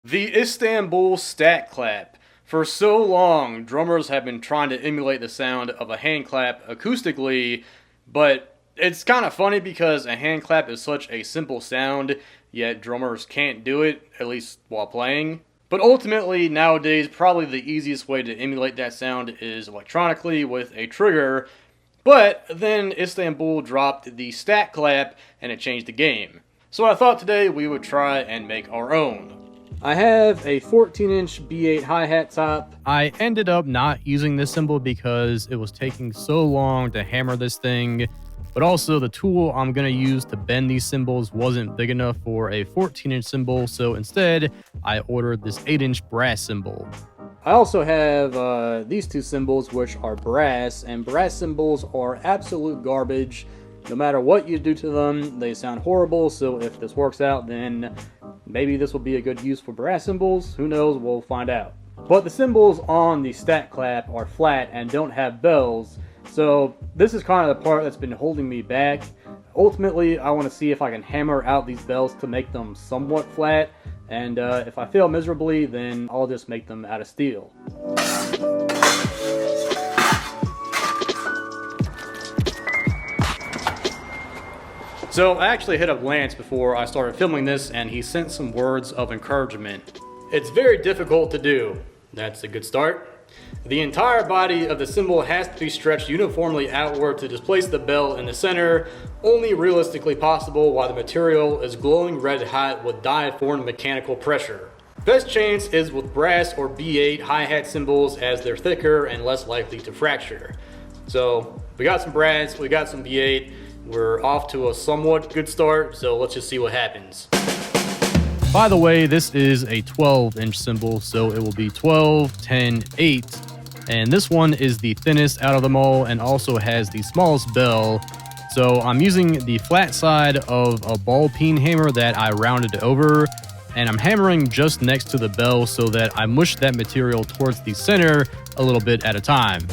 The Istanbul stat clap. For so long, drummers have been trying to emulate the sound of a hand clap acoustically, but it's kind of funny because a hand clap is such a simple sound, yet drummers can't do it, at least while playing. But ultimately, nowadays, probably the easiest way to emulate that sound is electronically with a trigger, but then Istanbul dropped the stat clap and it changed the game. So I thought today we would try and make our own. I have a 14-inch B8 hi-hat top. I ended up not using this cymbal because it was taking so long to hammer this thing, but also the tool I'm going to use to bend these cymbals wasn't big enough for a 14-inch cymbal, so instead I ordered this 8-inch brass cymbal. I also have these two cymbals, which are brass, and brass cymbals are absolute garbage. No matter what you do to them, they sound horrible, so if this works out, then maybe this will be a good use for brass cymbals. Who knows? We'll find out. But the cymbals on the stat clap are flat and don't have bells, so this is kind of the part that's been holding me back. Ultimately, I want to see if I can hammer out these bells to make them somewhat flat, and if I fail miserably, then I'll just make them out of steel. So I actually hit up Lance before I started filming this, and he sent some words of encouragement. It's very difficult to do. That's a good start. The entire body of the cymbal has to be stretched uniformly outward to displace the bell in the center, only realistically possible while the material is glowing red hot with diaphragm mechanical pressure. Best chance is with brass or B8 hi-hat cymbals, as they're thicker and less likely to fracture. So we got some brass, we got some B8. We're off to a somewhat good start, so let's just see what happens. By the way, this is a 12-inch cymbal, so it will be 12, 10, 8. And this one is the thinnest out of them all and also has the smallest bell. So I'm using the flat side of a ball peen hammer that I rounded over, and I'm hammering just next to the bell so that I mush that material towards the center a little bit at a time.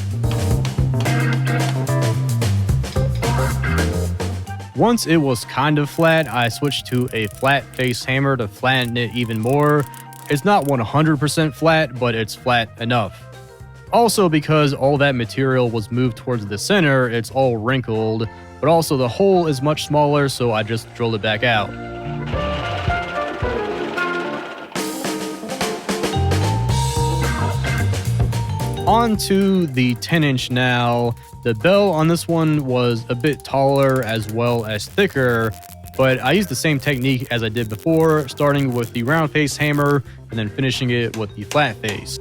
Once it was kind of flat, I switched to a flat face hammer to flatten it even more. It's not 100% flat, but it's flat enough. Also, because all that material was moved towards the center, it's all wrinkled, but also the hole is much smaller, so I just drilled it back out. On to the 10-inch now. The bell on this one was a bit taller as well as thicker, but I used the same technique as I did before, starting with the round face hammer and then finishing it with the flat face.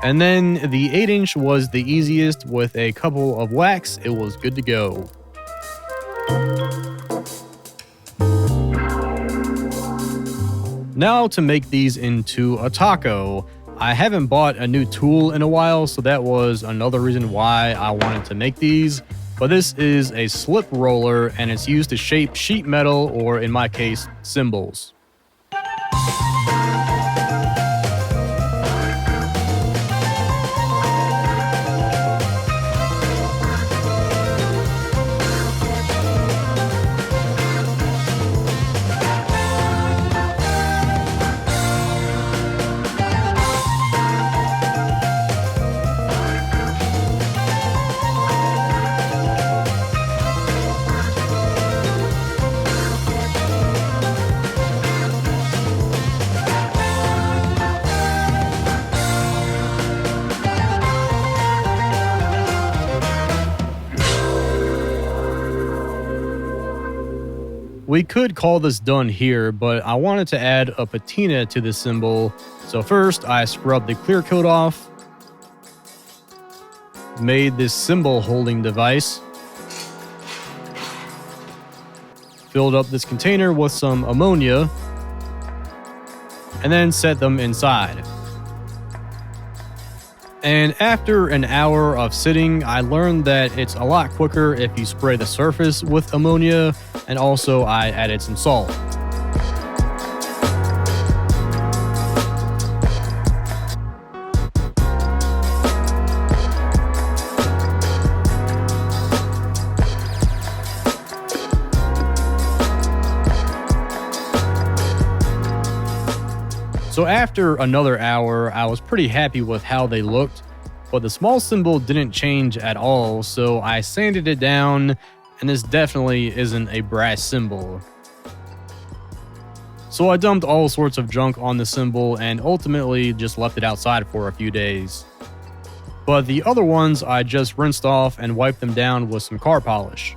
And then the 8-inch was the easiest. With a couple of whacks, it was good to go. Now to make these into a taco. I haven't bought a new tool in a while, so that was another reason why I wanted to make these. But this is a slip roller, and it's used to shape sheet metal, or in my case, cymbals. We could call this done here, but I wanted to add a patina to this cymbal. So first, I scrubbed the clear coat off, made this cymbal holding device, filled up this container with some ammonia, and then set them inside. And after an hour of sitting, I learned that it's a lot quicker if you spray the surface with ammonia, and also I added some salt. So after another hour, I was pretty happy with how they looked, but the small cymbal didn't change at all, so I sanded it down, and this definitely isn't a brass cymbal. So I dumped all sorts of junk on the cymbal and ultimately just left it outside for a few days. But the other ones I just rinsed off and wiped them down with some car polish.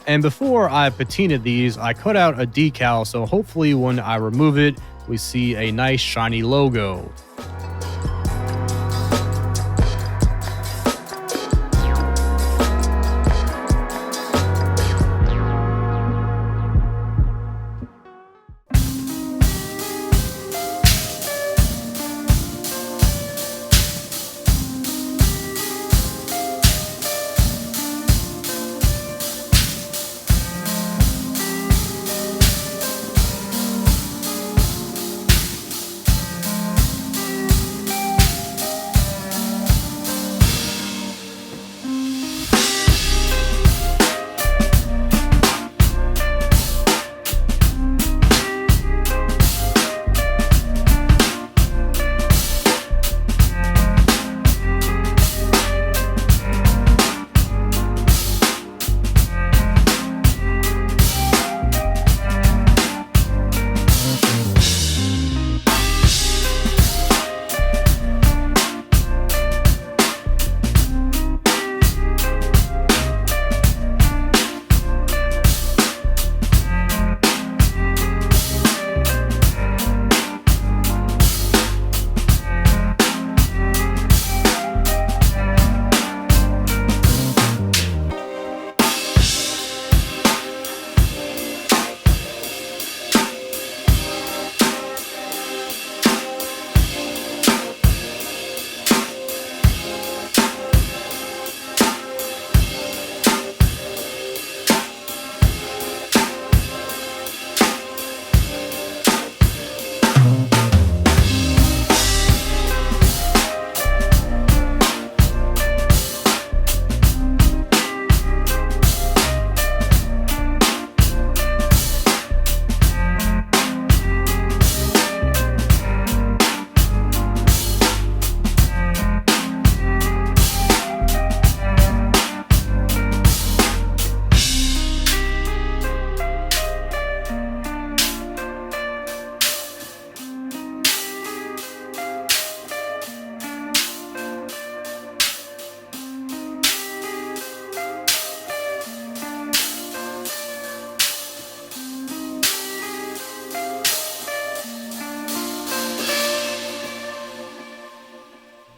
And before I patinaed these, I cut out a decal, so hopefully when I remove it, we see a nice shiny logo.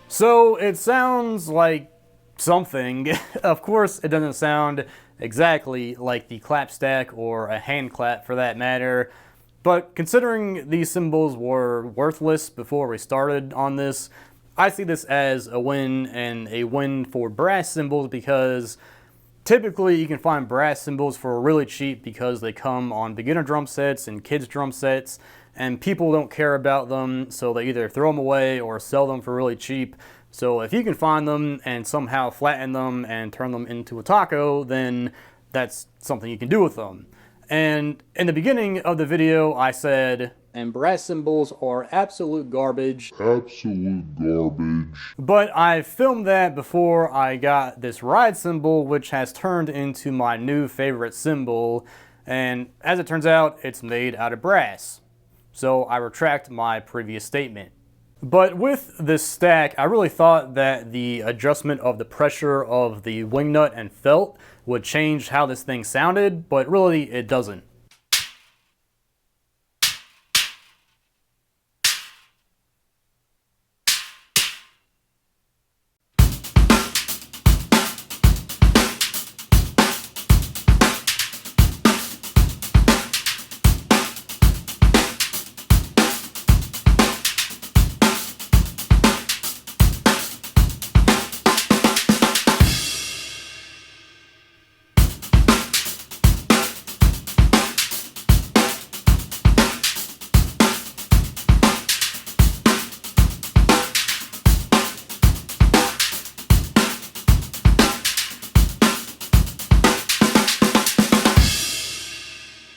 So it sounds like something. Of course, it doesn't sound exactly like the clap stack or a hand clap for that matter. But considering these cymbals were worthless before we started on this, I see this as a win, and a win for brass cymbals, because typically you can find brass cymbals for really cheap because they come on beginner drum sets and kids drum sets, and people don't care about them, so they either throw them away or sell them for really cheap. So if you can find them and somehow flatten them and turn them into a taco, then that's something you can do with them. And in the beginning of the video, I said, and brass cymbals are absolute garbage. Absolute garbage. But I filmed that before I got this ride cymbal, which has turned into my new favorite cymbal. And as it turns out, it's made out of brass. So I retract my previous statement. But with this stack, I really thought that the adjustment of the pressure of the wing nut and felt would change how this thing sounded, but really it doesn't.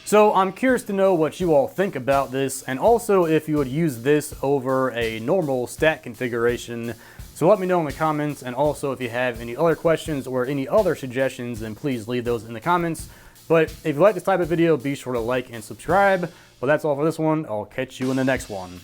So I'm curious to know what you all think about this, and also if you would use this over a normal stat configuration. So let me know in the comments, and also if you have any other questions or any other suggestions, then please leave those in the comments. But if you like this type of video, be sure to like and subscribe. But that's all for this one. I'll catch you in the next one.